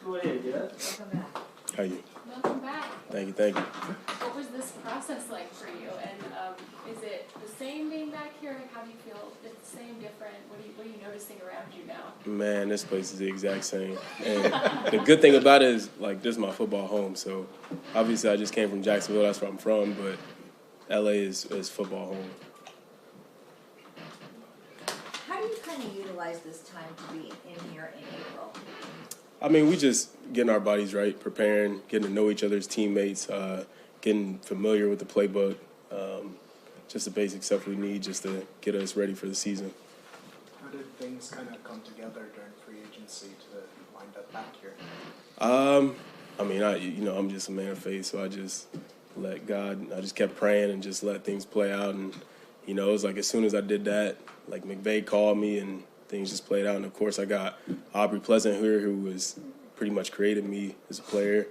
Go ahead, yeah. Welcome back. How you? Welcome back. Thank you. What was this process like for you? And is it the same being back here? Like, how do you feel? It's the same, different? What are you noticing around you now? Man, this place is the exact same. And the good thing about it is, like, this is my football home. So, obviously, I just came from Jacksonville. That's where I'm from. But L.A. is football home. How do you kind of utilize this time to be in here in April? I mean, we just getting our bodies right, preparing, getting to know each other's teammates, getting familiar with the playbook, just the basic stuff we need just to get us ready for the season. How did things kind of come together during free agency to wind up back here? I mean, I'm just a man of faith, so I just let God. I just kept praying and just let things play out. And it was like as soon as I did that, like McVay called me and things just played out. And of course, I got Aubrey Pleasant here, who was pretty much created me as a player.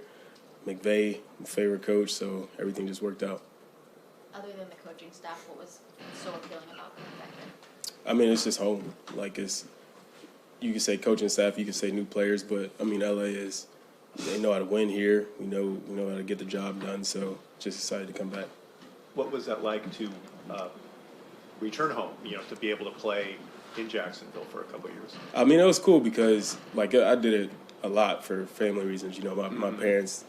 McVay, my favorite coach, so everything just worked out. Other than the coaching staff, what was so appealing about coming back there? I mean, it's just home. Like, you could say coaching staff, you could say new players, but I mean, LA they know how to win here. We know how to get the job done. So just excited to come back. What was that like to return home? To be able to play in Jacksonville for a couple of years. I mean, it was cool because like I did it a lot for family reasons. My parents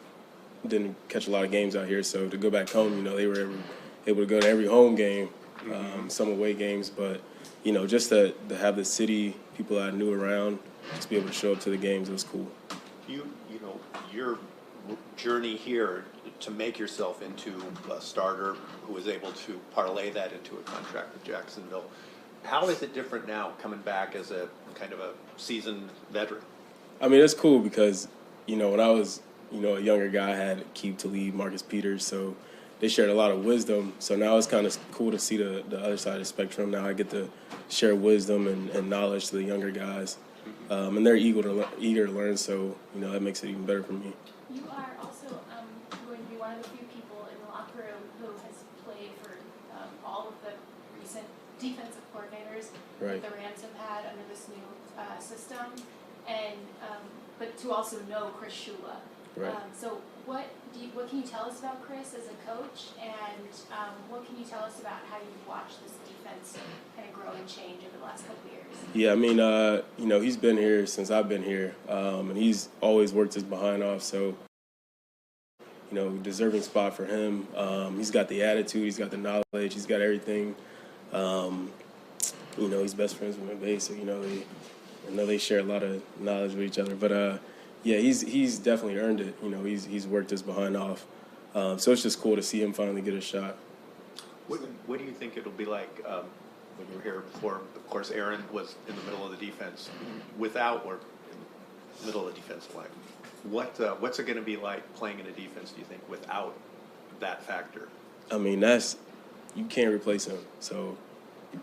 didn't catch a lot of games out here, so to go back home, they were able to go to every home game, some away games, but just to have the city, people I knew around, just be able to show up to the games, it was cool. Your journey here to make yourself into a starter who was able to parlay that into a contract with Jacksonville. How is it different now coming back as a kind of a seasoned veteran? I mean, it's cool because, when I was, a younger guy, I had Keith to lead, Marcus Peters, so they shared a lot of wisdom. So now it's kind of cool to see the other side of the spectrum. Now I get to share wisdom and knowledge to the younger guys. And they're eager to learn, so, that makes it even better for me. You are also going to be one of the few people in the locker room who has played for all of the recent defensive coordinators Right. that the Rams have had under this new system, and but to also know Chris Shula. Right. So what can you tell us about Chris as a coach, and what can you tell us about how you've watched this defense kind of grow and change over the last couple of years? Yeah, I mean, he's been here since I've been here, and he's always worked his behind off, so, deserving spot for him. He's got the attitude, he's got the knowledge, he's got everything. He's best friends with McVay, so, I know they share a lot of knowledge with each other, but, yeah, he's definitely earned it. He's worked his behind off. So it's just cool to see him finally get a shot. What do you think it'll be like when you were here before? Of course, Aaron was in the middle of the defense, without or in the middle of the defensive line. What's it going to be like playing in a defense, do you think, without that factor? I mean, you can't replace him. So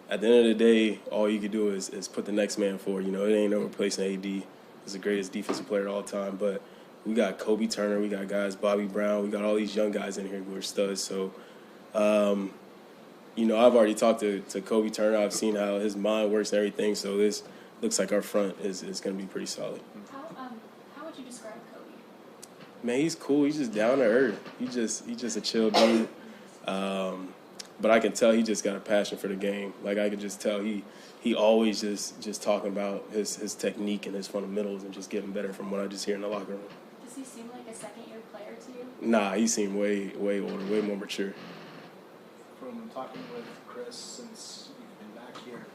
at the end of the day, all you can do is put the next man forward. It ain't no replacing AD. He's the greatest defensive player of all time, but we got Kobie Turner, we got guys, Bobby Brown, we got all these young guys in here who are studs. So, I've already talked to Kobie Turner. I've seen how his mind works and everything. So this looks like our front is going to be pretty solid. How would you describe Kobie? Man, he's cool. He's just down to earth. He's just a chill dude. But I can tell he just got a passion for the game. Like I could just tell he always just talking about his technique and his fundamentals and just getting better from what I just hear in the locker room. Does he seem like a second-year player to you? Nah, he seemed way older, way more mature. From talking with Chris since you've been back here,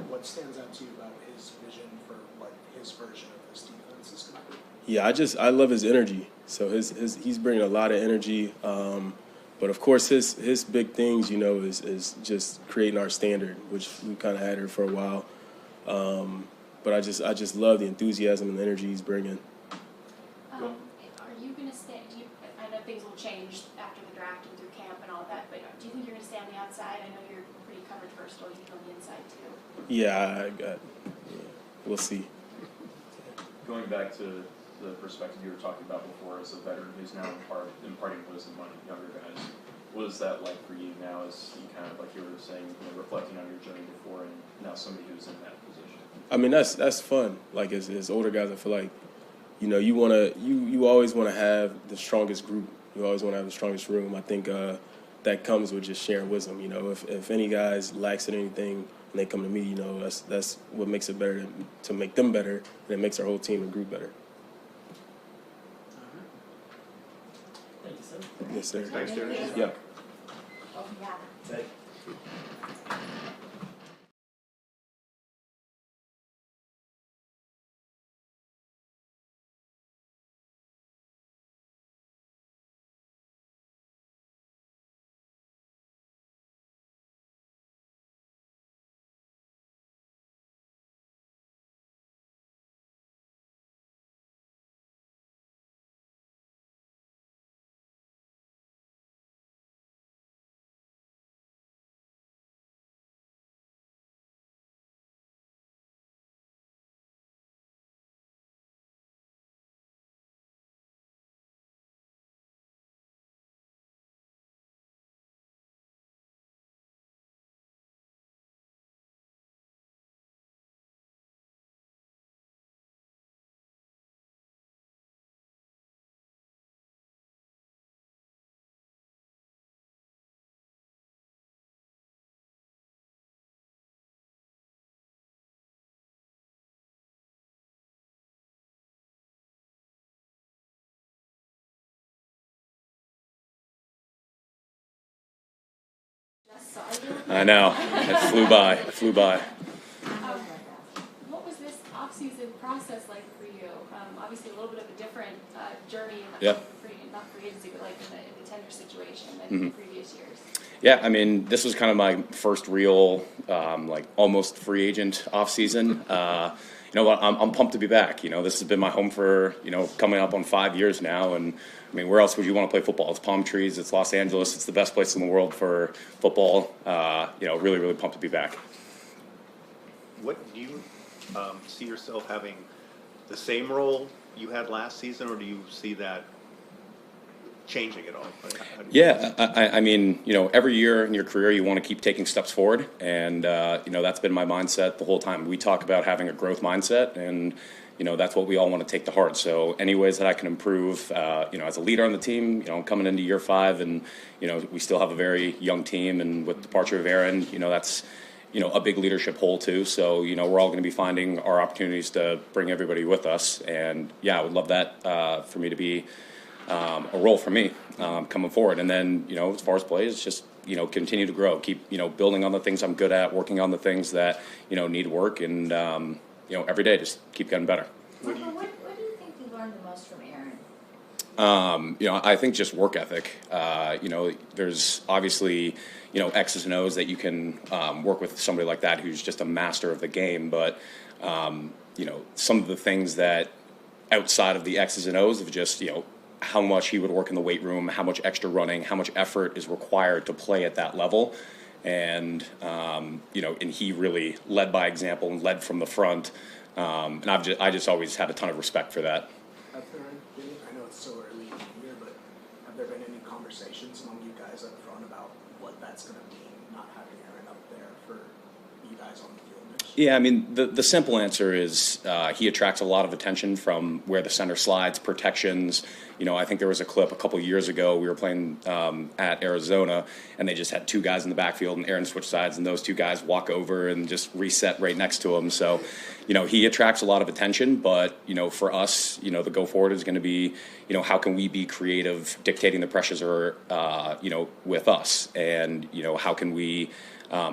what stands out to you about his vision for what his version of this defense is going to be? Yeah, I love his energy. So he's bringing a lot of energy. But of course, his big things, is just creating our standard, which we kind of had here for a while. But I just love the enthusiasm and the energy he's bringing. Are you going to stay? I know things will change after the draft and through camp and all that, but do you think you're going to stay on the outside? I know you're pretty covered first, or you go on the inside too. Yeah, we'll see. Going back to the perspective you were talking about before as a veteran who's now imparting wisdom on younger guys. What is that like for you now as you kind of, like you were saying, reflecting on your journey before and now somebody who's in that position? I mean, that's fun. Like as older guys, I feel like, you always want to have the strongest group. You always want to have the strongest room. I think that comes with just sharing wisdom. If any guys lacks in anything and they come to me, that's what makes it better to make them better, and it makes our whole team and group better. Thank you, sir. Yes, sir. Thanks, Darius. Yeah. Oh, yeah. Thank I know. It flew by. It flew by. What was this offseason process like for you? Obviously, a little bit of a different journey in the Yeah. not free agency, but like in the tender situation than in previous years. Yeah, I mean, this was kind of my first real, almost free agent offseason. I'm pumped to be back. This has been my home for, coming up on 5 years now. And, I mean, where else would you want to play football? It's palm trees. It's Los Angeles. It's the best place in the world for football. Really, really pumped to be back. What do you see yourself having the same role you had last season, or do you see that changing at all? How do you Yeah, I mean, every year in your career you want to keep taking steps forward, and that's been my mindset the whole time. We talk about having a growth mindset, and that's what we all want to take to heart. So any ways that I can improve, as a leader on the team, I'm coming into year 5, and we still have a very young team, and with the departure of Aaron, that's a big leadership hole too. So we're all going to be finding our opportunities to bring everybody with us, and yeah, I would love that for me to be a role for me coming forward. And then, as far as play, it's just, continue to grow, keep, building on the things I'm good at, working on the things that, need work, and, every day just keep getting better. Michael, what do you think you learned the most from Aaron? I think just work ethic. There's obviously, X's and O's that you can work with somebody like that who's just a master of the game. But, some of the things that outside of the X's and O's of just, how much he would work in the weight room, how much extra running, how much effort is required to play at that level. And, and he really led by example and led from the front. And I just always had a ton of respect for that. Have there been, I know it's so early in the year, but have there been any conversations among you guys up front about what that's going to mean, not having Aaron up there for you guys on the field next year? Yeah, I mean, the simple answer is he attracts a lot of attention from where the center slides, protections. I think there was a clip a couple years ago. We were playing at Arizona, and they just had 2 guys in the backfield, and Aaron switched sides, and those 2 guys walk over and just reset right next to him. So, he attracts a lot of attention, but, for us, the go forward is going to be, how can we be creative dictating the pressures are, with us, and, how can we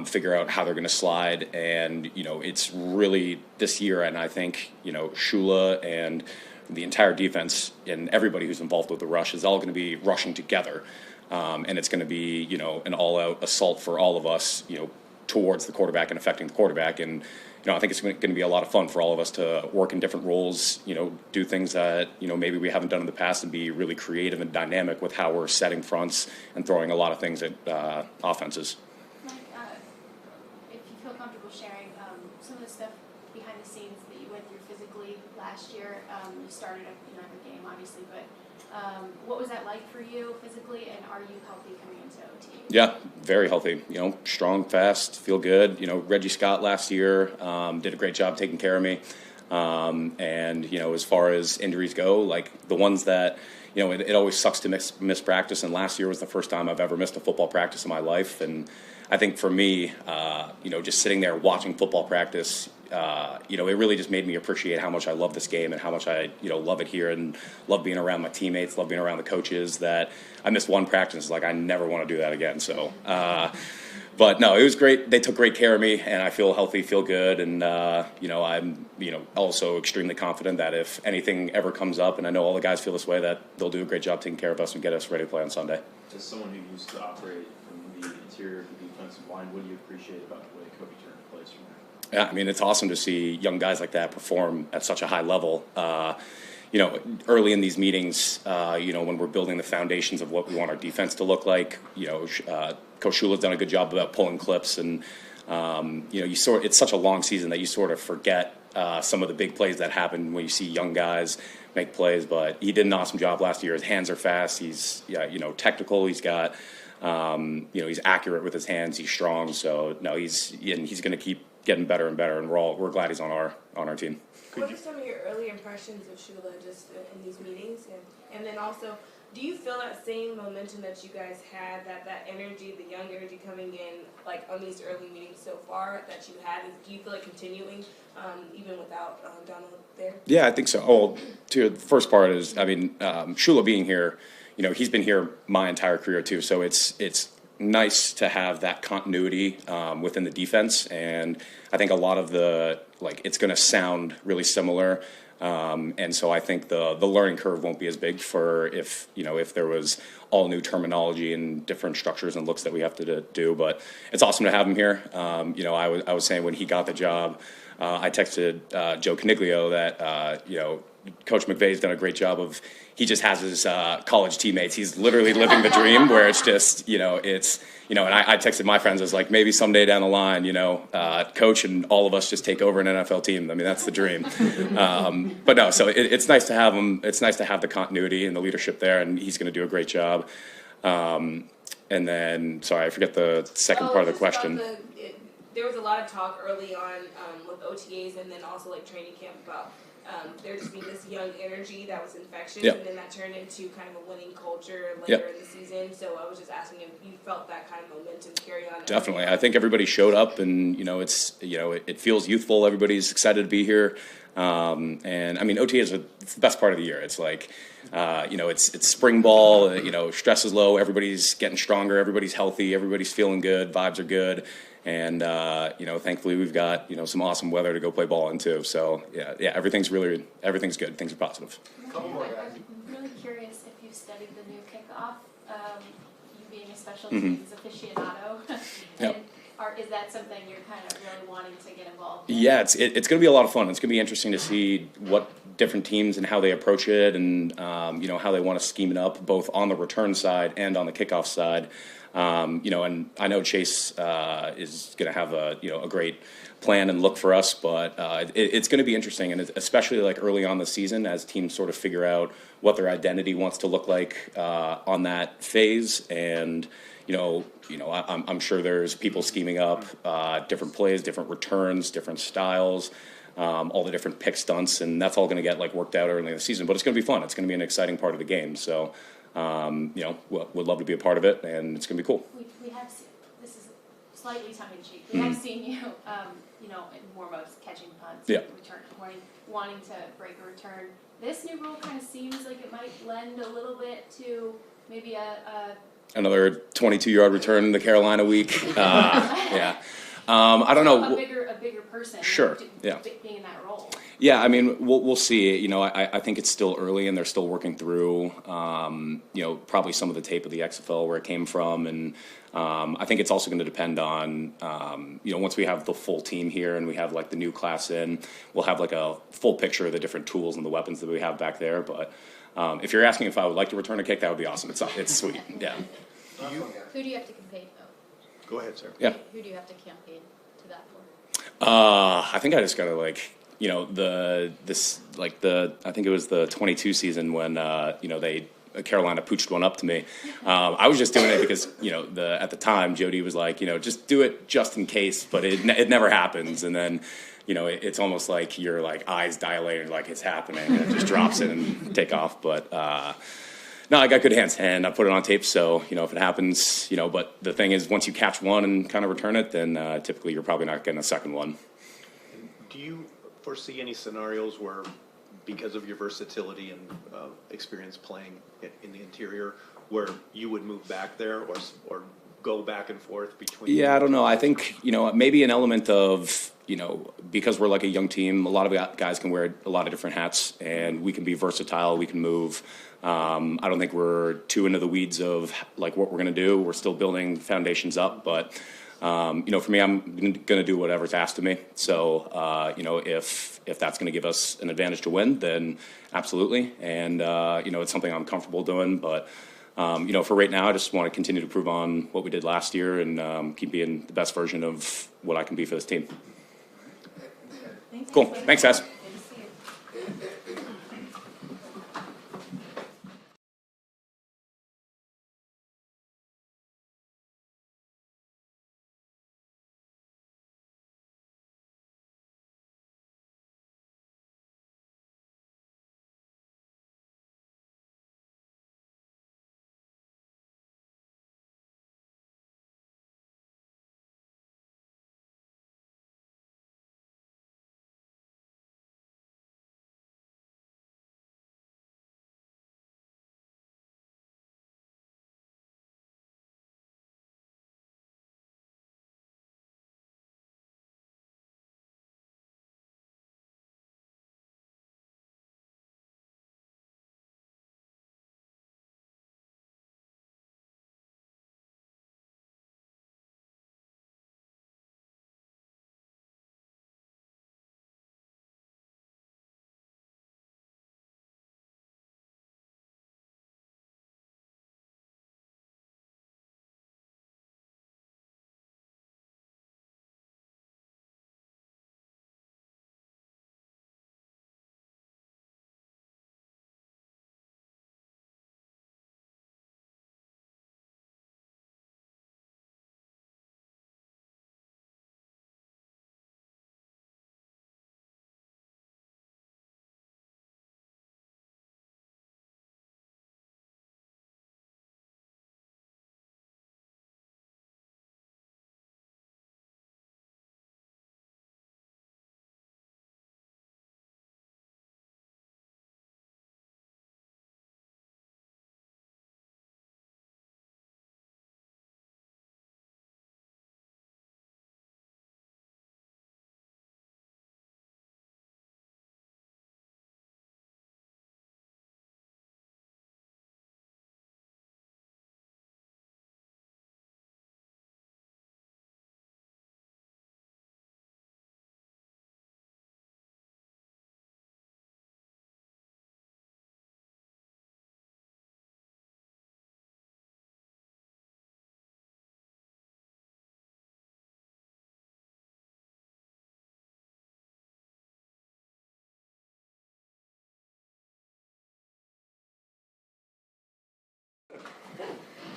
figure out how they're going to slide. And, it's really this year, and I think, Shula and the entire defense and everybody who's involved with the rush is all going to be rushing together. And it's going to be, an all-out assault for all of us, towards the quarterback and affecting the quarterback. And, I think it's going to be a lot of fun for all of us to work in different roles, do things that, maybe we haven't done in the past, and be really creative and dynamic with how we're setting fronts and throwing a lot of things at offenses. Mike, if you feel comfortable sharing some of the stuff behind the scenes that you went through physically last year, you started every game, obviously, but what was that like for you physically, and are you healthy coming into OT? Yeah, very healthy. Strong, fast, feel good. Reggie Scott last year did a great job taking care of me. And, as far as injuries go, like the ones that, it always sucks to miss practice. And last year was the first time I've ever missed a football practice in my life. And I think for me, just sitting there watching football practice, it really just made me appreciate how much I love this game and how much I, love it here and love being around my teammates, love being around the coaches. That I missed one practice, like I never want to do that again. So, but no, it was great. They took great care of me, and I feel healthy, feel good, and I'm also extremely confident that if anything ever comes up, and I know all the guys feel this way, that they'll do a great job taking care of us and get us ready to play on Sunday. As someone who used to operate from the interior of the defensive line, what do you appreciate about the way Kobie Turner plays from there? Yeah, I mean, it's awesome to see young guys like that perform at such a high level. Early in these meetings, when we're building the foundations of what we want our defense to look like, Coach Shula's done a good job about pulling clips, and it's such a long season that you sort of forget some of the big plays that happen when you see young guys make plays. But he did an awesome job last year. His hands are fast. He's technical. He's got he's accurate with his hands. He's strong. So no, he's going to keep getting better and better. And we're glad he's on our team. What are some of your early impressions of Shula just in these meetings? And then also, do you feel that same momentum that you guys had, that energy, the young energy coming in, like on these early meetings so far that you had, do you feel like continuing even without Donald there? Yeah, I think so. Oh, to the first part is, Shula being here, he's been here my entire career too. So it's nice to have that continuity within the defense, and I think a lot of it's going to sound really similar. And so I think the learning curve won't be as big for if there was all new terminology and different structures and looks that we have to do. But it's awesome to have him here. I was saying when he got the job, I texted Joe Caniglio that Coach McVay's done a great job of. He just has his college teammates. He's literally living the dream where it's just, and I texted my friends as like, maybe someday down the line, Coach and all of us just take over an NFL team. I mean, that's the dream. But no, so it's nice to have him. It's nice to have the continuity and the leadership there, and he's going to do a great job. And then, sorry, I forget the second part of the question. There was a lot of talk early on with OTAs and then also like training camp about there just being this young energy that was infectious, and then that turned into kind of a winning culture later in the season. So I was just asking if you felt that kind of momentum carry on. Definitely, I think everybody showed up, and it feels youthful. Everybody's excited to be here, and I mean OTA is the best part of the year. It's like it's spring ball. Stress is low. Everybody's getting stronger. Everybody's healthy. Everybody's feeling good. Vibes are good. And, thankfully we've got, some awesome weather to go play ball in too. So, everything's good. Things are positive. I'm really curious if you've studied the new kickoff, you being a special teams aficionado. Is that something you're kind of really wanting to get involved in? Yeah, it's going to be a lot of fun. It's going to be interesting to see what different teams and how they approach it and, how they want to scheme it up, both on the return side and on the kickoff side. And I know Chase is going to have a great plan and look for us, but it's going to be interesting, and especially like early on the season as teams sort of figure out what their identity wants to look like on that phase. And I'm sure there's people scheming up different plays, different returns, different styles. All the different pick stunts, and that's all going to get worked out early in the season. But it's going to be fun. It's going to be an exciting part of the game. So, would love to be a part of it, and it's going to be cool. We have seen, this is slightly tongue in cheek. We have seen you, in warm-ups, catching punts, return, wanting to break a return. This new rule kind of seems like it might lend a little bit to maybe another 22-yard return in the Carolina week. I don't know. A bigger person. Sure. Being in that role. Yeah, I mean, we'll see. I think it's still early, and they're still working through, probably some of the tape of the XFL where it came from, and I think it's also going to depend on, once we have the full team here and we have the new class in, we'll have a full picture of the different tools and the weapons that we have back there. But if you're asking if I would like to return a kick, that would be awesome. It's sweet. Yeah. Who do you have to campaign though? Go ahead, sir. Yeah. Who do you have to campaign to that for? I think I just gotta I think it was the 22 season when Carolina pooched one up to me. I was just doing it because at the time Jody was like, just do it just in case, but it never happens. And then it's almost like your like eyes dilated, like it's happening, and it just drops it and take off. But no, I got good hands, and I put it on tape, so if it happens, But the thing is, once you catch one and kind of return it, then typically you're probably not getting a second one. Do you foresee any scenarios where, because of your versatility and experience playing in the interior, where you would move back there or go back and forth between? Yeah, I don't know. I think, maybe an element of, because we're like a young team, a lot of guys can wear a lot of different hats, and we can be versatile, we can move. I don't think we're too into the weeds of like what we're going to do. We're still building foundations up, but for me, I'm going to do whatever's asked of me. So, if that's going to give us an advantage to win, then absolutely. And, it's something I'm comfortable doing. But, for right now, I just want to continue to prove on what we did last year and keep being the best version of what I can be for this team. Cool. Thanks, guys.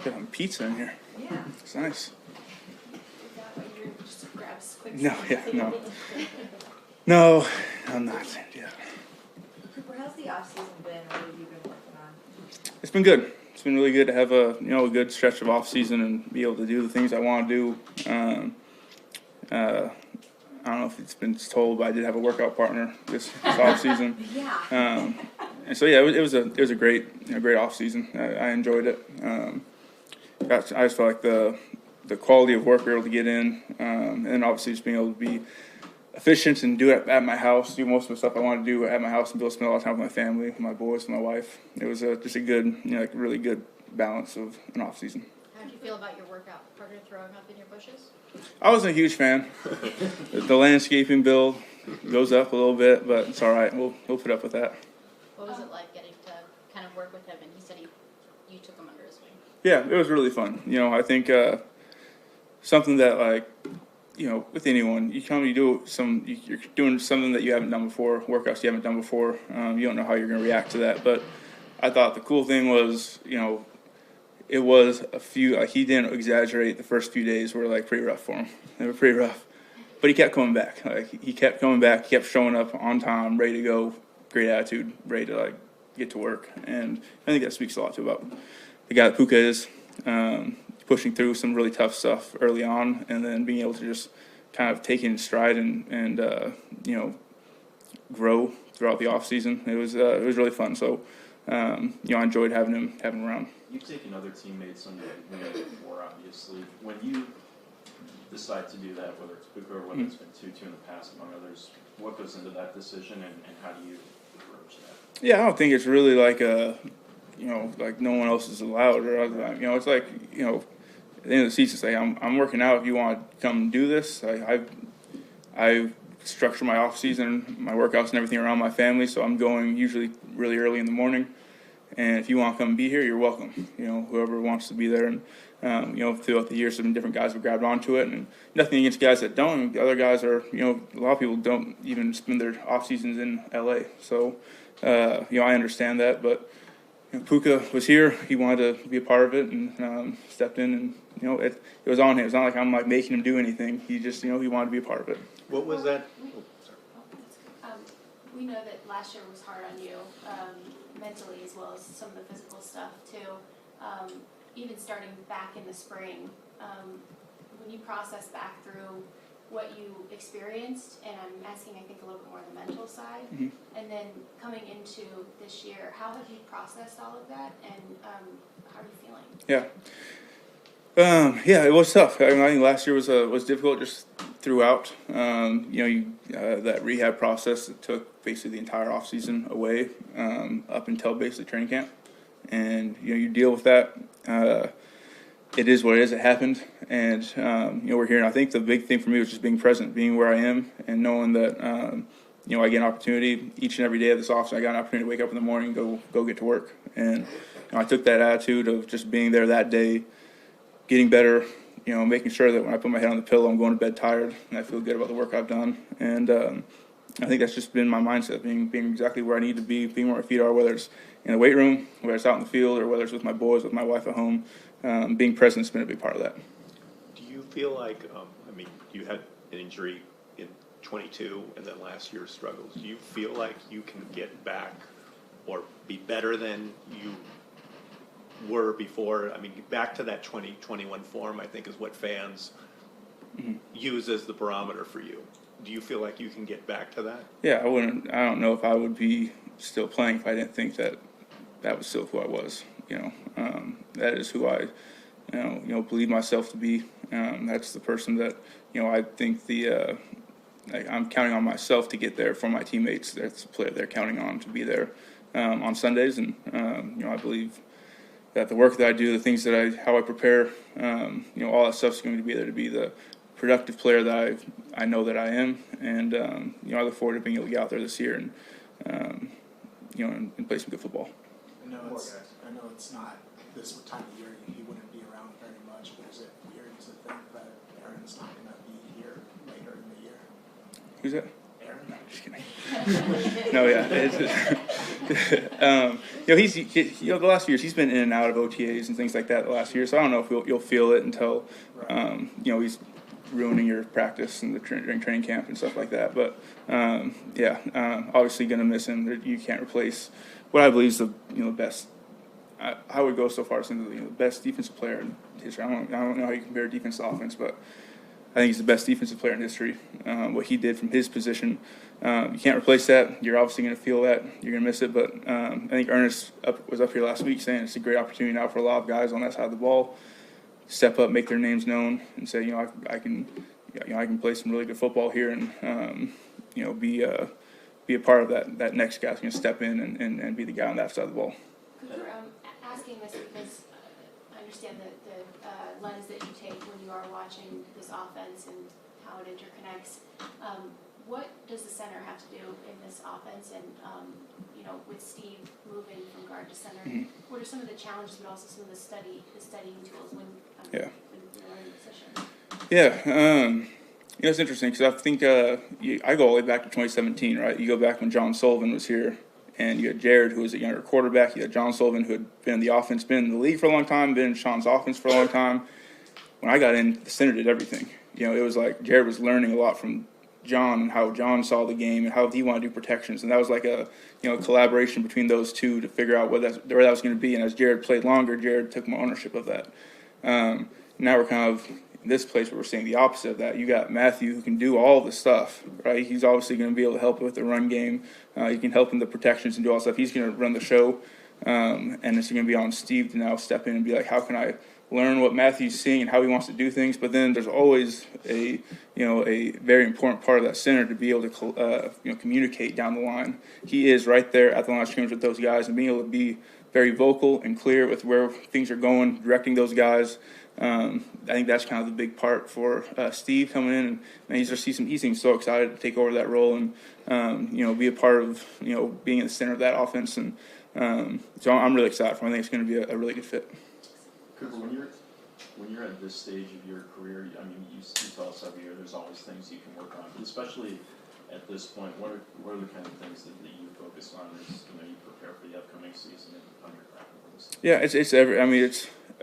Got some pizza in here. Yeah. It's nice. Just grab a quick No, yeah, no. No, I'm not. Yeah. Cooper, how's the off-season been? What have you been working on? It's been good. It's been really good to have a good stretch of off season and be able to do the things I want to do. I don't know if it's been told, but I did have a workout partner this off season. Yeah. And so yeah, it was a great off season. I enjoyed it. I just felt like the quality of work we were able to get in, and obviously just being able to be efficient and do it at my house, do most of the stuff I want to do at my house, and be able to spend a lot of time with my family, with my boys, with my wife. It was just a good, really good balance of an off season. How did you feel about your workout partner throwing up in your bushes? I wasn't a huge fan. The landscaping bill goes up a little bit, but it's all right. We'll put up with that. What was it like getting to kind of work with him? And he said you took him under his wing. Yeah, it was really fun. I think something that with anyone, you're doing something that you haven't done before, workouts you haven't done before. You don't know how you're going to react to that. But I thought the cool thing was, it was he didn't exaggerate. The first few days were pretty rough for him. They were pretty rough. but he kept coming back. Like he kept coming back, he kept showing up on time, ready to go, great attitude, ready to like get to work. And I think that speaks a lot too about the guy that Puka is, pushing through some really tough stuff early on, and then being able to just kind of take it in stride and you know, grow throughout the off season. It was really fun. So you know, I enjoyed having him around. You've taken other teammates under your wing before, obviously. When you decide to do that, whether it's Puka or whether it's been Tutu in the past, among others, what goes into that decision, and how do you approach that? Yeah, I don't think it's really like you know, like no one else is allowed, or you know, it's like, you know, at the end of the season, say I'm working out. If you want to come do this, I structure my off season, my workouts and everything around my family. So I'm going usually really early in the morning. And if you want to come be here, you're welcome. You know, whoever wants to be there. And you know, throughout the years, some different guys have grabbed onto it, and nothing against guys that don't. The other guys are, you know, a lot of people don't even spend their off seasons in LA. So you know, I understand that, but you know, Puka was here. He wanted to be a part of it, and stepped in, and you know, it was on him. It's not like I'm like making him do anything. He just, you know, he wanted to be a part of it. What was that? We know that last year was hard on you, mentally as well as some of the physical stuff too. Even starting back in the spring, when you process back through what you experienced, and I'm asking, I think, a little bit more on the mental side, and then coming into this year, how have you processed all of that, and how are you feeling? Yeah, it was tough. I think last year was difficult just throughout. You know, that rehab process that took basically the entire off season away, up until basically training camp, and you know, you deal with that. It is what it is. It happened, and you know, we're here. And I think the big thing for me was just being present, being where I am, and knowing that you know, I get an opportunity each and every day of this offseason. I got an opportunity to wake up in the morning, go get to work, and you know, I took that attitude of just being there that day, getting better. You know, making sure that when I put my head on the pillow, I'm going to bed tired, and I feel good about the work I've done. And I think that's just been my mindset, being exactly where I need to be, being where my feet are, whether it's in the weight room, whether it's out in the field, or whether it's with my boys, with my wife at home. Being present has been a big part of that. Do you feel like, I mean, you had an injury in 22 and then last year's struggles. Do you feel like you can get back or be better than you were before? I mean, back to that 2021 form, I think, is what fans use as the barometer for you. Do you feel like you can get back to that? Yeah, I don't know if I would be still playing if I didn't think that was still who I was. You know, that is who I, you know, believe myself to be. That's the person that, you know, I think I'm counting on myself to get there for my teammates. That's the player they're counting on to be there on Sundays, and you know, I believe that the work that I do, the things that how I prepare, you know, all that stuff's going to be there to be the productive player that I know that I am, and you know, I look forward to being able to get out there this year and you know, and play some good football. I know it's not this time of year he wouldn't be around very much, but is it weird to think that Aaron's not going to be here later in the year? Who's that? Aaron? Just kidding. No, yeah. You know, you know, the last few years he's been in and out of OTAs and things like that the last year, so I don't know if you'll feel it until you know, he's ruining your practice and during training camp and stuff like that. But yeah, obviously going to miss him. You can't replace what I believe is the, you know, best. I would go so far as saying the best defensive player in history. I don't know how you compare defense to offense, but I think he's the best defensive player in history. What he did from his position, you can't replace that. You're obviously going to feel that. You're going to miss it. But I think Ernest was up here last week saying it's a great opportunity now for a lot of guys on that side of the ball step up, make their names known, and say, you know, I can play some really good football here, and you know, be a part of that next guy who's going to step in and be the guy on that side of the ball. Cooper, asking this because I understand the lens that you take when you are watching this offense and how it interconnects. What does the center have to do in this offense? And you know, with Steve moving from guard to center, what are some of the challenges, but also some of the studying tools when you're learning the position? Yeah, you know, it's interesting because I think I go all the way back to 2017, right? You go back when John Sullivan was here, and you had Jared, who was a younger quarterback. You had John Sullivan, who had been in the offense, been in the league for a long time, been in Sean's offense for a long time. When I got in, the center did everything. it was like Jared was learning a lot from John and how John saw the game and how he wanted to do protections, and that was like a collaboration between those two to figure out where that was going to be. And as Jared played longer, Jared took more ownership of that. Now we're kind of in this place where we're seeing the opposite of that. You got Matthew who can do all the stuff, right? He's obviously going to be able to help with the run game. He can help in the protections and do all that stuff. He's going to run the show, and it's going to be on Steve to now step in and be like, how can I learn what Matthew's seeing and how he wants to do things? But then there's always a very important part of that center to be able to communicate down the line. He is right there at the line of scrimmage with those guys and being able to be very vocal and clear with where things are going, directing those guys. I think that's kind of the big part for Steve coming in, and he seems so excited to take over that role and be a part of being in the center of that offense. And so I'm really excited for him. I think it's going to be a really good fit. Cooper, when you're at this stage of your career, I mean, you tell us every year there's always things you can work on, but especially at this point, what are the kind of things that you focus on as you prepare for the upcoming season and on your practice?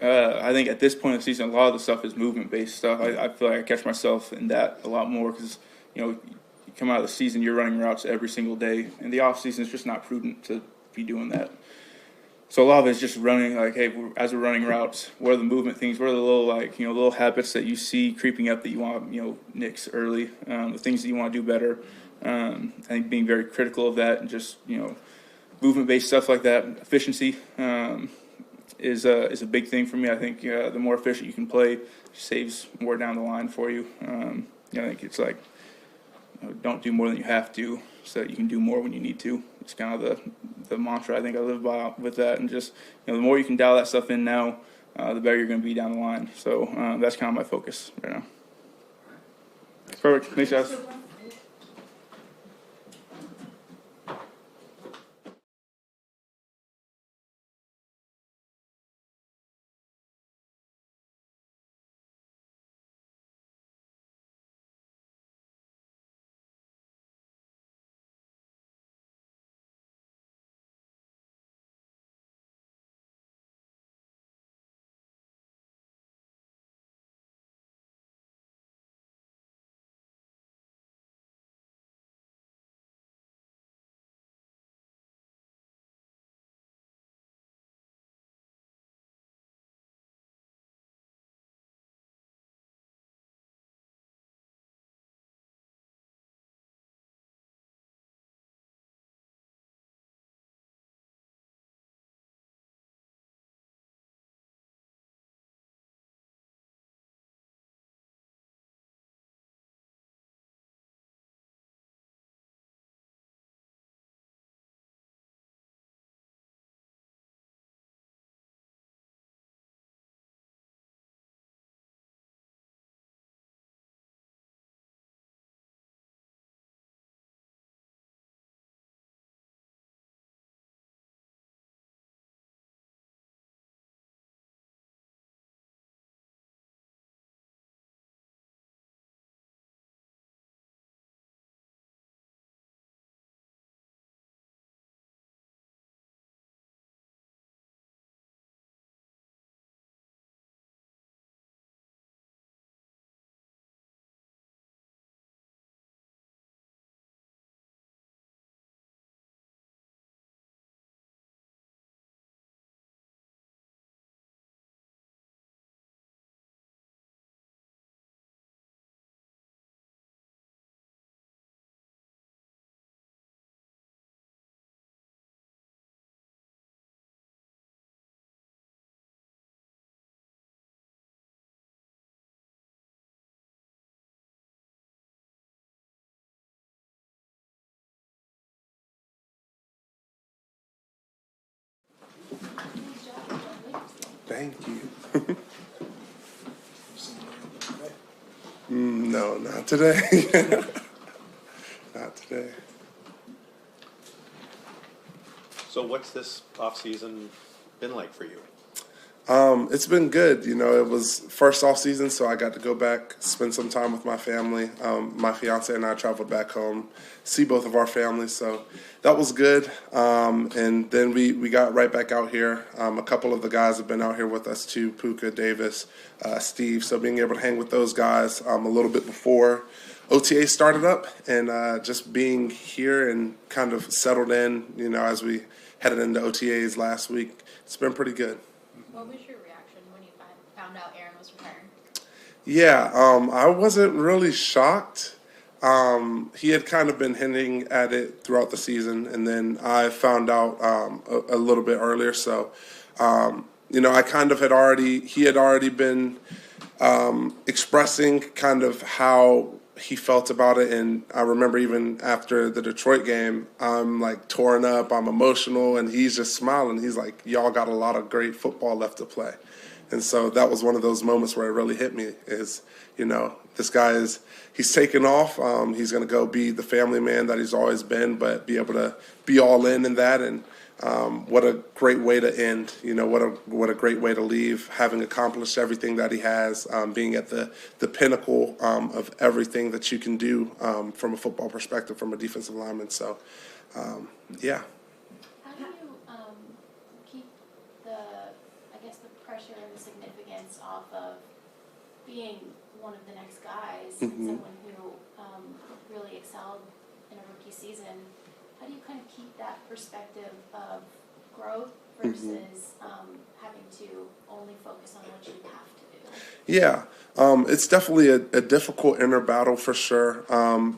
I think at this point in the season, a lot of the stuff is movement-based stuff. I feel like I catch myself in that a lot more because, you come out of the season, you're running routes every single day. And the off-season is just not prudent to be doing that. So a lot of it is just running, like, hey, as we're running routes, what are the movement things? What are the little, little habits that you see creeping up that you want, nix early, the things that you want to do better. I think being very critical of that and just, movement-based stuff like that, efficiency, is a big thing for me. I think the more efficient you can play saves more down the line for you. I think it's like don't do more than you have to so that you can do more when you need to. It's kind of the mantra I think I live by with that. And just the more you can dial that stuff in now, the better you're going to be down the line. So that's kind of my focus right now. Perfect. Thanks, guys. Thank you. No, not today. Not today. So what's this off-season been like for you? It's been good. You know, it was first off season, so I got to go back, spend some time with my family. My fiance and I traveled back home, see both of our families, so that was good. And then we got right back out here. A couple of the guys have been out here with us too, Puka, Davis, Steve. So being able to hang with those guys a little bit before OTA started up, and just being here and kind of settled in, you know, as we headed into OTAs last week, it's been pretty good. What was your reaction when you found out Aaron was retiring? Yeah, I wasn't really shocked. He had kind of been hinting at it throughout the season, and then I found out a little bit earlier. So, you know, I kind of he had already been expressing kind of how he felt about it, and I remember even after the Detroit game, I'm like torn up, I'm emotional, and he's just smiling. He's like, y'all got a lot of great football left to play. And so that was one of those moments where it really hit me is, you know, this guy he's taken off. He's going to go be the family man that he's always been, but be able to be all in that. And what a great way to end, you know, what a great way to leave, having accomplished everything that he has, being at the pinnacle of everything that you can do from a football perspective, from a defensive lineman. So, yeah. How do you keep the pressure and the significance off of being one of the next guys and someone who really excelled in a rookie season? How do you kind of keep that perspective of growth versus having to only focus on what you have to do? Yeah, it's definitely a difficult inner battle for sure,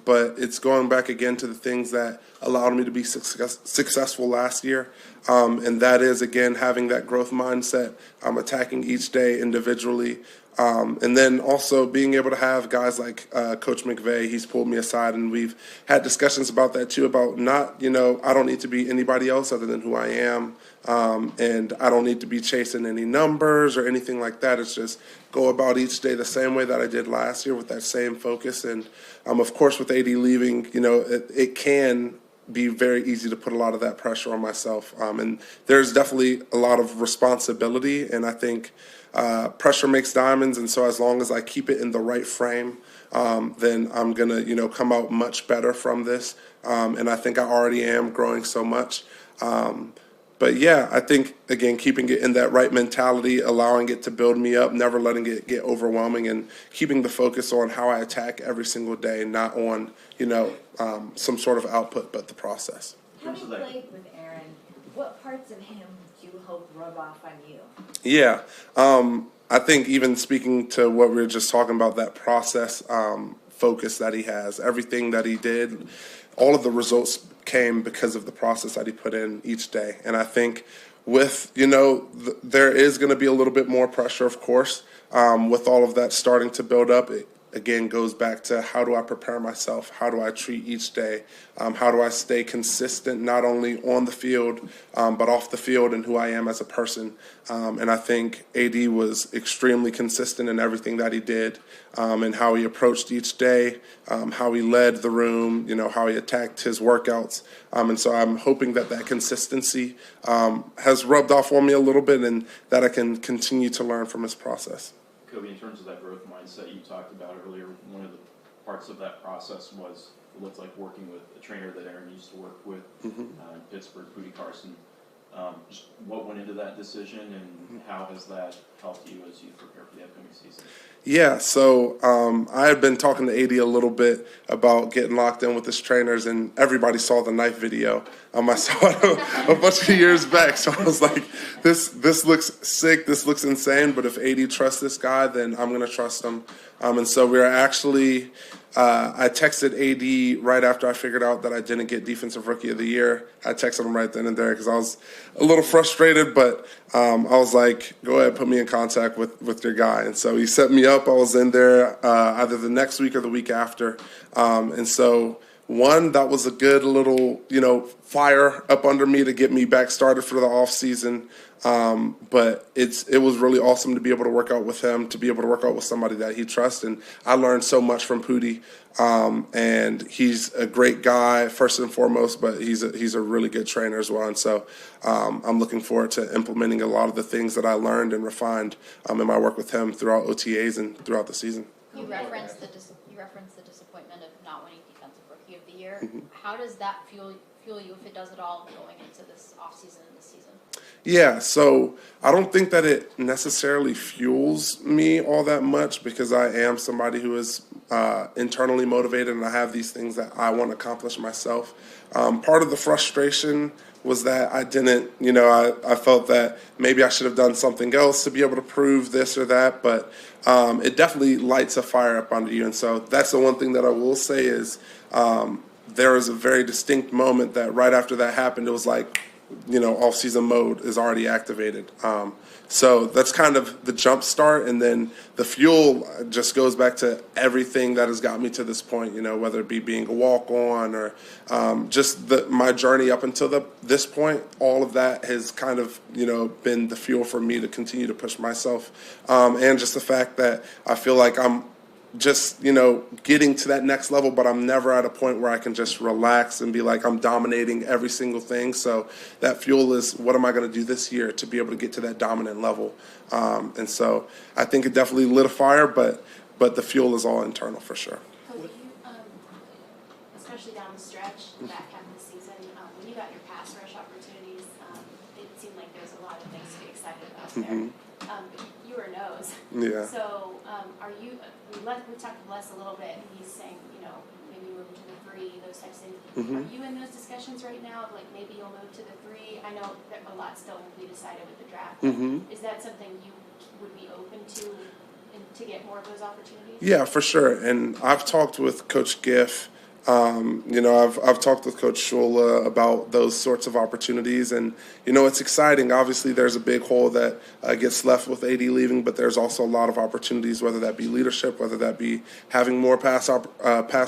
but it's going back again to the things that allowed me to be successful last year, and that is, again, having that growth mindset, attacking each day individually, and then also being able to have guys like Coach McVay. He's pulled me aside, and we've had discussions about that too, about not, you know, I don't need to be anybody else other than who I am, and I don't need to be chasing any numbers or anything like that. It's just go about each day the same way that I did last year with that same focus. And, of course, with AD leaving, you know, it can be very easy to put a lot of that pressure on myself. And there's definitely a lot of responsibility, and I think pressure makes diamonds, and so as long as I keep it in the right frame, then I'm going to, you know, come out much better from this. And I think I already am growing so much. But yeah, I think, again, keeping it in that right mentality, allowing it to build me up, never letting it get overwhelming, and keeping the focus on how I attack every single day, not on, you know, some sort of output, but the process. Having played with Aaron, what parts of him do you hope rub off on you? Yeah, I think even speaking to what we were just talking about, that process focus that he has, everything that he did, all of the results came because of the process that he put in each day. And I think with, you know, there is going to be a little bit more pressure, of course, with all of that starting to build up. It, again, goes back to how do I prepare myself? How do I treat each day? How do I stay consistent, not only on the field, but off the field, and who I am as a person? And I think AD was extremely consistent in everything that he did, and how he approached each day, how he led the room, you know, how he attacked his workouts. And so I'm hoping that consistency has rubbed off on me a little bit, and that I can continue to learn from his process. Kobie, in terms of that growth mindset you talked about earlier, one of the parts of that process was, it looked like working with a trainer that Aaron used to work with in Pittsburgh, Booty Carson. Just what went into that decision, and how has that helped you as you prepare for the upcoming season? Yeah, so I had been talking to AD a little bit about getting locked in with his trainers, and everybody saw the knife video. I saw it a bunch of years back, so I was like, this looks sick, this looks insane, but if AD trusts this guy, then I'm going to trust him. And so we were actually, I texted AD right after I figured out that I didn't get Defensive Rookie of the Year. I texted him right then and there because I was a little frustrated, but I was like, go ahead, put me in contact with your guy. And so he set me up. I was in there either the next week or the week after. And so one, that was a good little, fire up under me to get me back started for the off season. But it was really awesome to be able to work out with him, to be able to work out with somebody that he trusts. And I learned so much from Pootie. And he's a great guy, first and foremost, but he's a really good trainer as well. And so I'm looking forward to implementing a lot of the things that I learned and refined in my work with him throughout OTAs and throughout the season. You referenced the disappointment of not winning Defensive Rookie of the Year. Mm-hmm. How does that fuel you, if it does at all, going into this offseason and this season? Yeah, so I don't think that it necessarily fuels me all that much because I am somebody who is internally motivated and I have these things that I want to accomplish myself. Part of the frustration was that I didn't, I felt that maybe I should have done something else to be able to prove this or that, but it definitely lights a fire up under you. And so that's the one thing that I will say is there was a very distinct moment that right after that happened, it was like, off-season mode is already activated. So that's kind of the jump start, and then the fuel just goes back to everything that has got me to this point, whether it be being a walk-on or just my journey up until this point. All of that has kind of, been the fuel for me to continue to push myself. And just the fact that I feel like I'm just, getting to that next level, but I'm never at a point where I can just relax and be like, I'm dominating every single thing. So that fuel is, what am I going to do this year to be able to get to that dominant level? And so I think it definitely lit a fire, but the fuel is all internal for sure. Kobie, especially down the stretch, the back half of the season, when you got your pass rush opportunities, it seemed like there was a lot of things to be excited about there. You were a nose. Yeah. So are you, we talked to Les a little bit, and he's saying, maybe moving to the 3, those types of things. Are you in those discussions right now? Like maybe you'll move to the 3? I know that a lot still will be decided with the draft. Is that something you would be open to get more of those opportunities? Yeah, for sure. And I've talked with Coach Giff. I've talked with Coach Shula about those sorts of opportunities, and it's exciting. Obviously, there's a big hole that gets left with AD leaving, but there's also a lot of opportunities, whether that be leadership, whether that be having more pass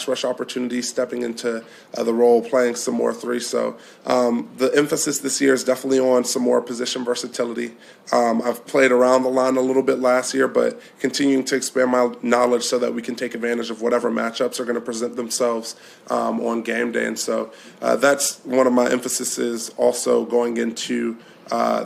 rush opportunities, stepping into the role, playing some more 3. So the emphasis this year is definitely on some more position versatility. I've played around the line a little bit last year, but continuing to expand my knowledge so that we can take advantage of whatever matchups are going to present themselves on game day. And so that's one of my emphases also going into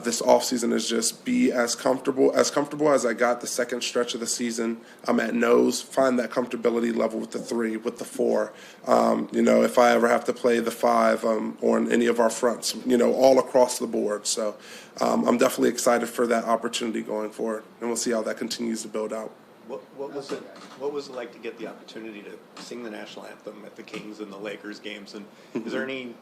this offseason is just be as comfortable as I got the second stretch of the season. I'm at nose, find that comfortability level with the 3, with the 4. If I ever have to play the 5 or in any of our fronts, all across the board. So I'm definitely excited for that opportunity going forward, and we'll see how that continues to build out. What was it like to get the opportunity to sing the national anthem at the Kings and the Lakers games? And is there any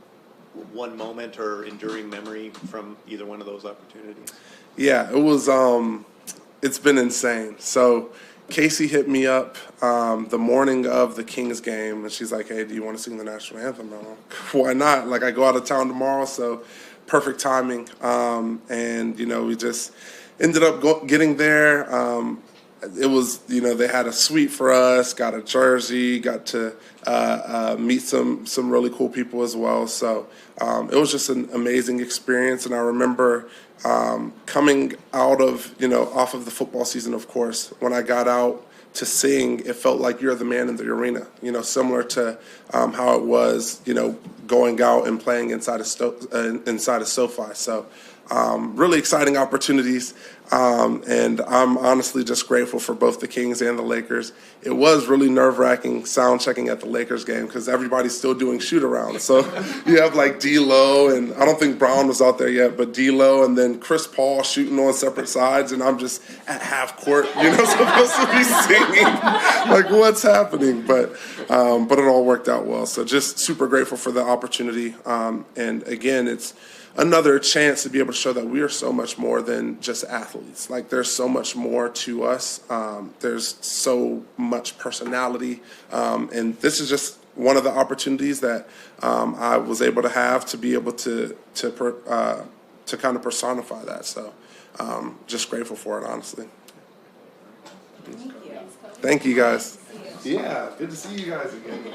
one moment or enduring memory from either one of those opportunities? Yeah, it was. It's been insane. So Casey hit me up the morning of the Kings game, and she's like, "Hey, do you want to sing the national anthem?" I'm like, "Why not?" Like, I go out of town tomorrow, so perfect timing. And we just ended up getting there. It was, they had a suite for us, got a jersey, got to meet some really cool people as well. So it was just an amazing experience. And I remember coming out of, off of the football season, of course, when I got out to sing, it felt like you're the man in the arena, similar to how it was, going out and playing inside of SoFi. So really exciting opportunities. And I'm honestly just grateful for both the Kings and the Lakers. It was really nerve-wracking sound checking at the Lakers game because everybody's still doing shoot-around. So you have like D-Lo, and I don't think Brown was out there yet, but D-Lo, and then Chris Paul shooting on separate sides, and I'm just at half court, supposed to be singing. Like, what's happening? But it all worked out well. So just super grateful for the opportunity. And again, it's another chance to be able to show that we are so much more than just athletes. Like, there's so much more to us. There's so much personality. And this is just one of the opportunities that I was able to have to be able to kind of personify that. So just grateful for it, honestly. Thank you. Thank you, guys. Yeah, good to see you guys again.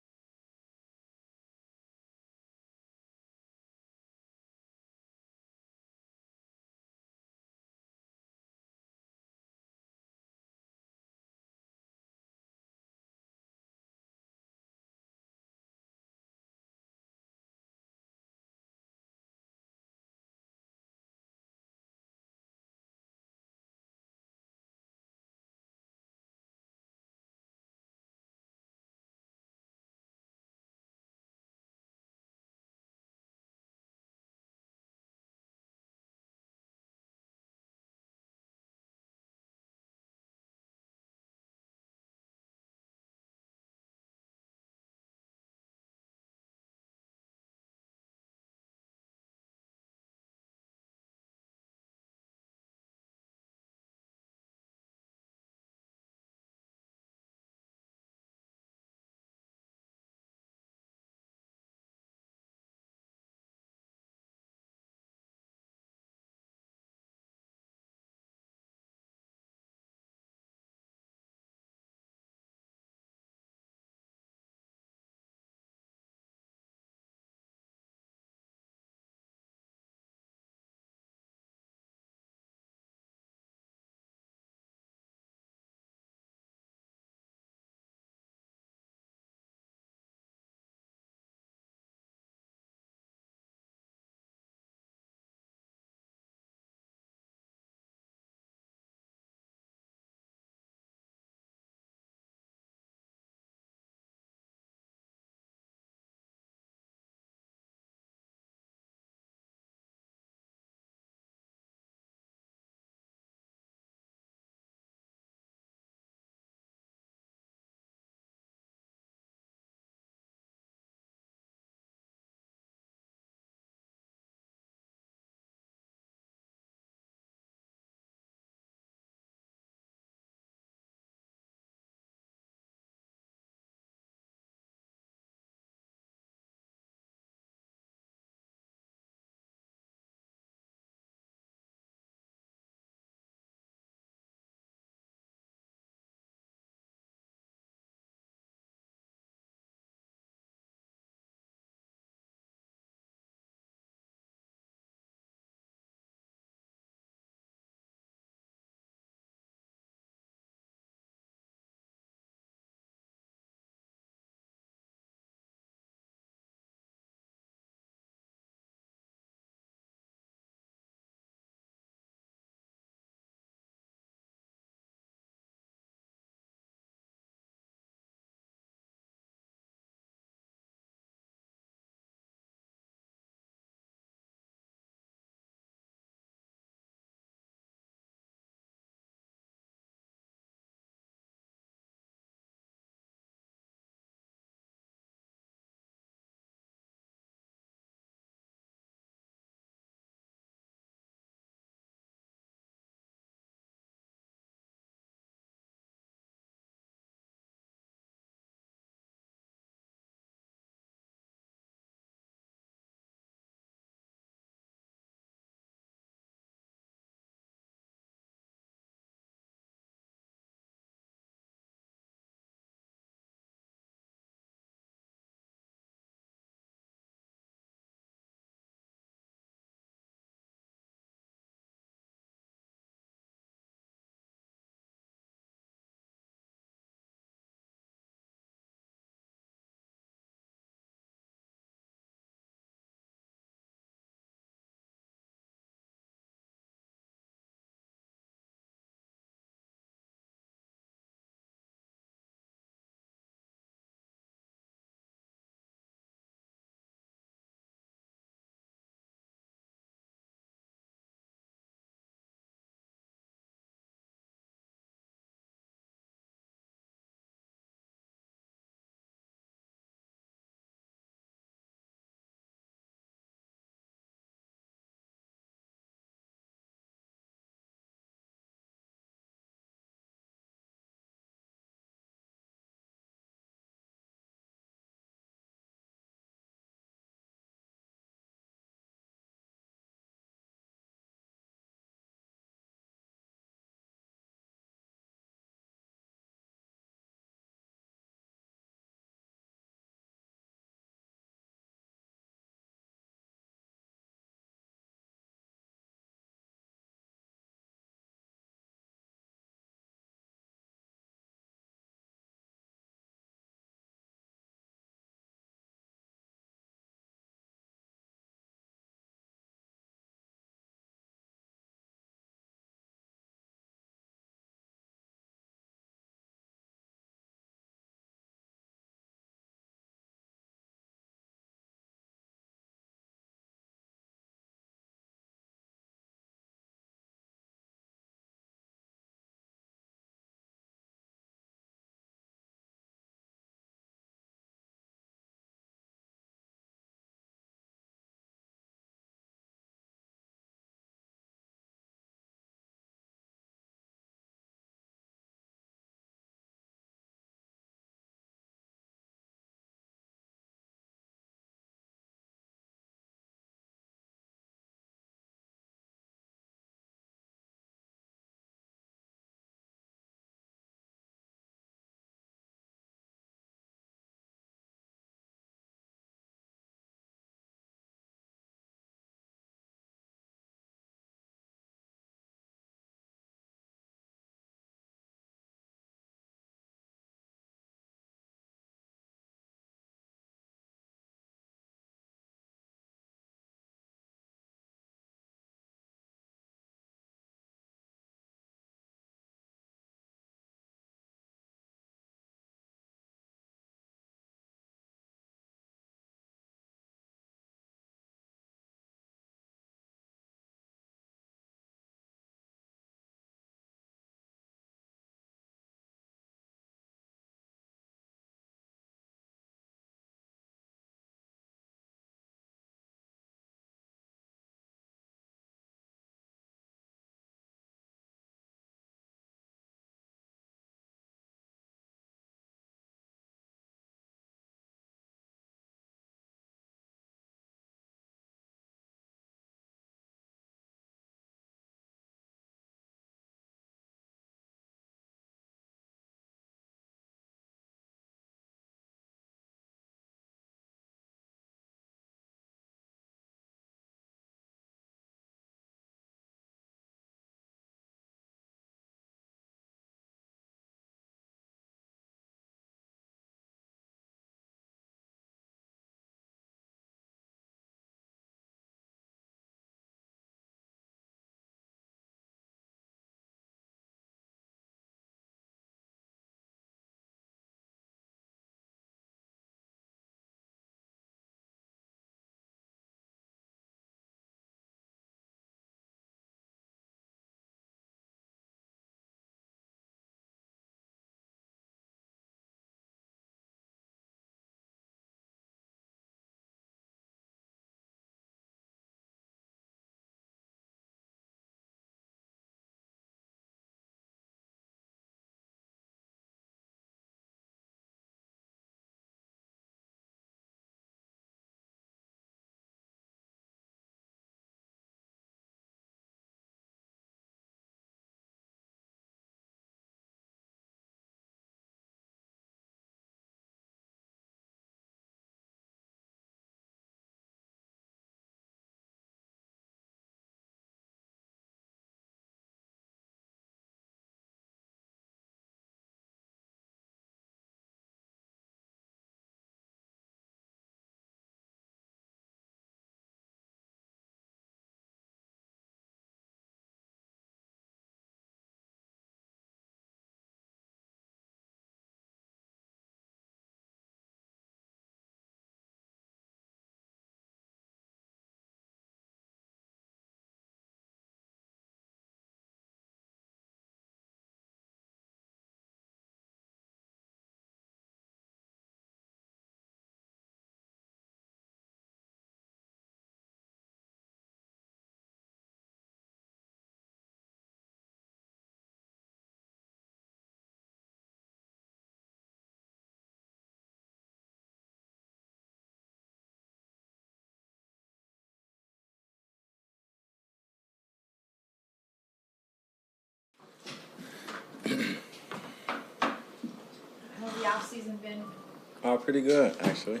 season been? Pretty good, actually.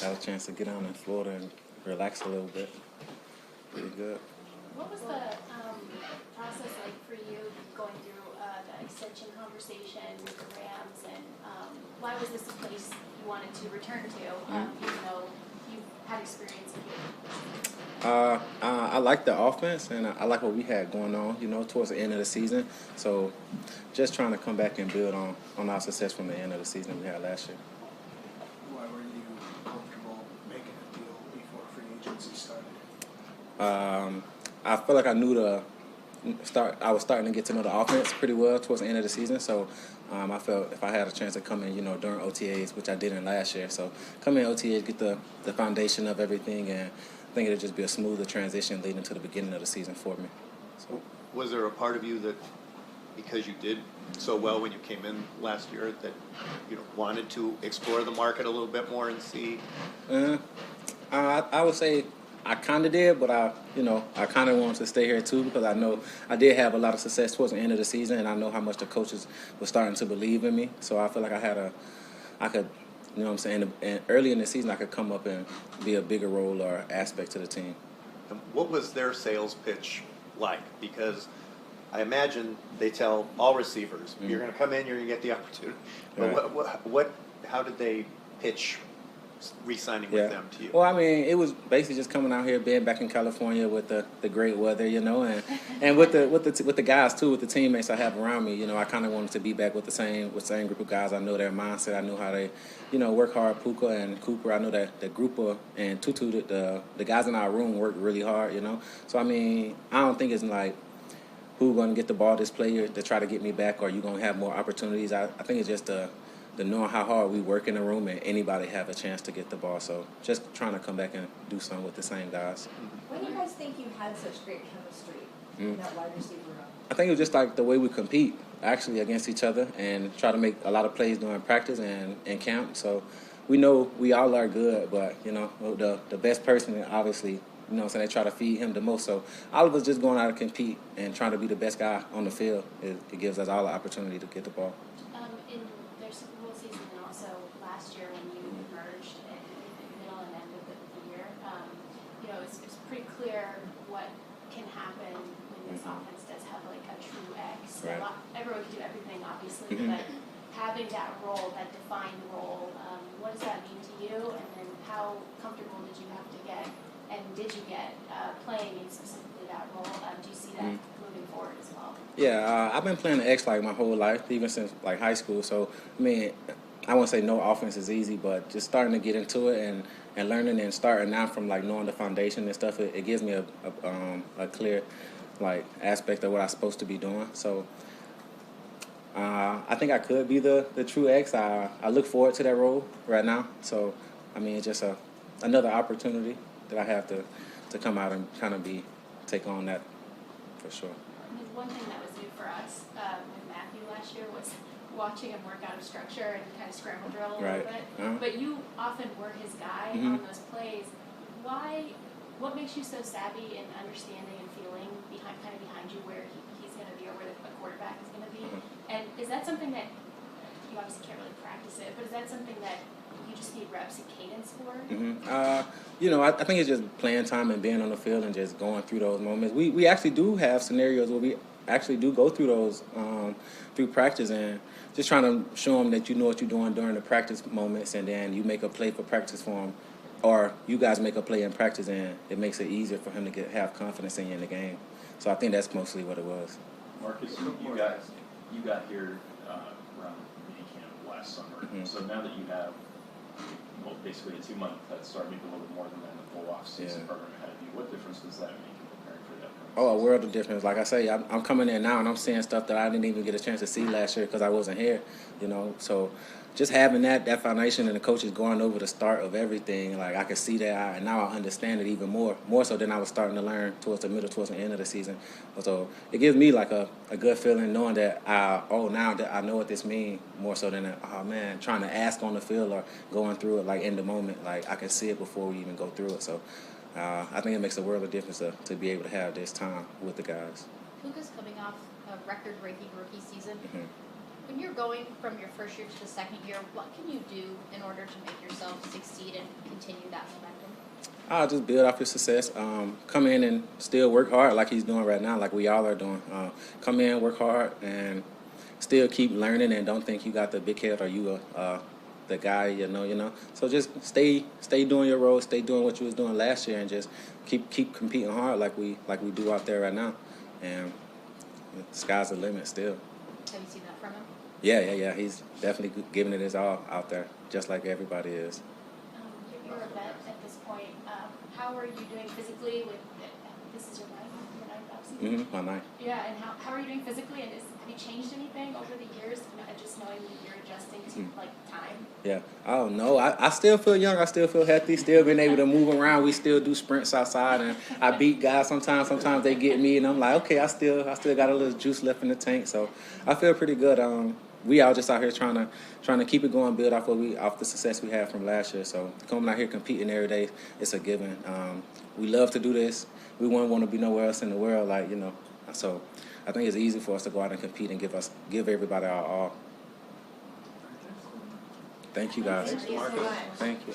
Got a chance to get down in Florida and relax a little bit. Pretty good. What was the process like for you going through the extension conversation with the Rams, and why was this a place you wanted to return to, even though you had experience here? I like the offense, and I like what we had going on, towards the end of the season. So just trying to come back and build on our success from the end of the season we had last year. Why were you comfortable making a deal before free agency started? I feel like I knew I was starting to get to know the offense pretty well towards the end of the season. So I felt if I had a chance to come in, during OTAs, which I didn't last year. So come in OTAs, get the foundation of everything, and I think it'll just be a smoother transition leading to the beginning of the season for me. So. Was there a part of you that, because you did so well when you came in last year, that wanted to explore the market a little bit more and see? I would say I kind of did, but I kind of wanted to stay here too, because I know I did have a lot of success towards the end of the season, and I know how much the coaches were starting to believe in me. So I feel like I could, and early in the season I could come up and be a bigger role or aspect to the team. And what was their sales pitch like? Because I imagine they tell all receivers, you're going to come in, you're going to get the opportunity. But Right. how did they pitch re-signing with them to you? Well, I mean, it was basically just coming out here, being back in California with the great weather, and with the guys too, with the teammates I have around me. I kind of wanted to be back with the same group of guys. I know their mindset. I know how they, work hard. Puka and Cooper. I know that the group and Tutu, the guys in our room work really hard. So I mean, I don't think it's like who's going to get the ball this player to try to get me back, or you going to have more opportunities. I think it's just the knowing how hard we work in the room, and anybody have a chance to get the ball. So just trying to come back and do something with the same guys. When do you guys think you had such great chemistry in that wide receiver room? I think it was just like the way we compete actually against each other and try to make a lot of plays during practice and camp. So we know we all are good, but the best person obviously, they try to feed him the most. So all of us just going out to compete and trying to be the best guy on the field. It gives us all the opportunity to get the ball. In their Super Bowl season, and also last year when you emerged in the middle and end of the year, it's pretty clear what can happen when this offense does have like a true X. Right. Everyone can do everything, obviously, but having that role, that defined role, what does that mean to you? And then how comfortable did you have to get, and did you get playing in specifically that role? Do you see that moving forward as well? Yeah, I've been playing the X like my whole life, even since like high school. So I mean, I won't say no offense is easy, but just starting to get into it and learning and starting now from like knowing the foundation and stuff, it gives me a clear like aspect of what I'm supposed to be doing. So I think I could be the true X. I look forward to that role right now. So I mean, it's just another opportunity that I have to come out and kind of take on that for sure. One thing that was new for us with Matthew last year was watching him work out of structure and kind of scramble drill a little bit. But you often were his guy on those plays. What makes you so savvy in understanding and feeling behind you where he's going to be, or where the quarterback is going to be? And is that something that you obviously can't really practice it, but is that something that you just need reps and cadence for? I think it's just playing time and being on the field and just going through those moments. We actually do have scenarios where we actually do go through those through practice, and just trying to show them that you know what you're doing during the practice moments, and then you make a play for practice for him, or you guys make a play in practice, and it makes it easier for him to have confidence in you in the game. So I think that's mostly what it was. Marcus, you got here around minicamp last summer. So now that you have basically a 2-month head start, maybe a little bit more than that, in the full off-season program ahead of you, what difference does that make in preparing for that program? Oh, a world of difference. Like I say, I'm coming in now and I'm seeing stuff that I didn't even get a chance to see last year because I wasn't here, So just having that foundation and the coaches going over the start of everything, like I could see that, and now I understand it even more so than I was starting to learn towards the end of the season. So it gives me like a good feeling knowing that now that I know what this means, more so than trying to ask on the field or going through it like in the moment. Like I can see it before we even go through it. So I think it makes a world of difference to be able to have this time with the guys. Puka's coming off a record-breaking rookie season. When you're going from your first year to the second year, what can you do in order to make yourself succeed and continue that momentum? I'll just build off your success. Come in and still work hard like he's doing right now, like we all are doing. Come in, work hard, and still keep learning, and don't think you got the big head or you the guy, you know. So just stay doing your role, stay doing what you was doing last year, and just keep competing hard like we do out there right now. And the sky's the limit still. Have you seen that from him? Yeah. He's definitely giving it his all out there, just like everybody is. You're a vet at this point. How are you doing physically with, this is your ninth offseason? My night. Yeah, and how are you doing physically, and have you changed anything over the years, just knowing that you're adjusting to like time? Yeah. Oh no, I still feel young. I still feel healthy. Still being able to move around. We still do sprints outside, and I beat guys sometimes. Sometimes they get me, and I'm like, okay, I still got a little juice left in the tank. So I feel pretty good. We all just out here trying to keep it going, build off the success we had from last year. So coming out here competing every day, it's a given. We love to do this. We wouldn't want to be nowhere else in the world, so I think it's easy for us to go out and compete and give everybody our all. Thank you guys. Thank you so much. Thank you.